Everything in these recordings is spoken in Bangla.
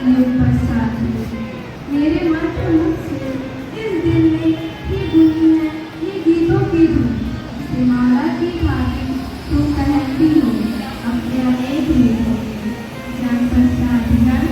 ये बरसात में मेरे माथे मुझसे इस दिल में ये गुनी है, ये गीतों की धुन सिमारा की भांति तू कहती हो अपने अनेक गीतों में जब बरसात जल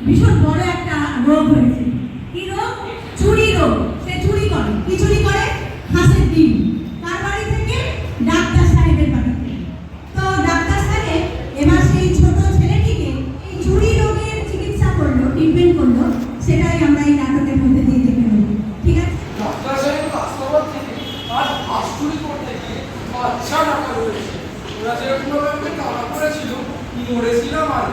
ভীষণ বড় একটা রোগ হয়েছে। কি রোগ? চুরি রোগ। সে চুরি করে। কি চুরি করে? হাঁসের ডিম। তার বাড়ি থেকে ডাক্তার সাহেবের বাড়িতে। তো ডাক্তার সাহেব এবার সেই ছোট ছেলেটিকে এই চুরি রোগের চিকিৎসা করলো, ট্রিটমেন্ট করলো। সেটাই আমরা এই নাটকের মধ্যে দিয়ে দেখে নেব। ঠিক আছে? ডাক্তার সাহেব রাস্তাঘাট থেকে আর হাঁস চুরি করতে গিয়ে আচ্ছা টাকা রয়েছে। ওরা যেরকমভাবে আমাকে টাকা করেছিল মরেছিলাম আর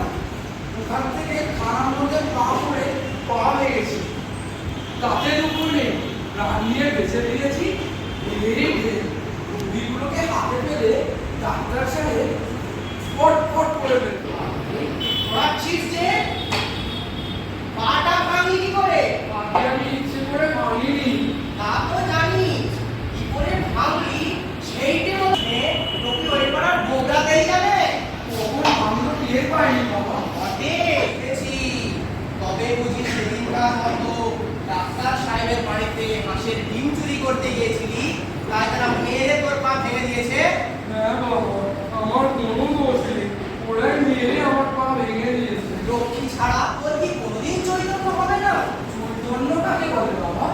ওখান থেকে খানার মধ্যে পা পড়ে পা লেগেছে। তাতে দুপুর নেই, রানিয়ে বেঁচে দিয়েছি। এই রুগীগুলোকে হাতে পেলে ডাক্তার সাহেব ফটফট করে ফেলত। ভাবছিস যে পাটা ভাঙি কি করে? আগে আমি ইচ্ছে করে ভাঙিনি। তা তো জানি কি করে ভাঙলি, সেইটার মধ্যে তোকে ওই পাড়ার বোগরাতেই যাবে। কখন ভাঙলো টের পাইনি বাবা। দেখেছি, তবে বুঝি সেদিনকার মতো ডাক্তার সাহেবের বাড়িতে হাঁসের ডিম চুরি করতে গিয়েছিলি, তাই তারা মেরে তোর পা ভেঙে দিয়েছে। হ্যাঁ বাবা, আমার কোনো দোষ নেই, ওরাই মেরে আমার পা ভেঙে দিয়েছে। লক্ষ্মী ছাড়া তোর কি কোনোদিন চৈতন্য হবে না? চৈতন্য কাকে বলে বাবা?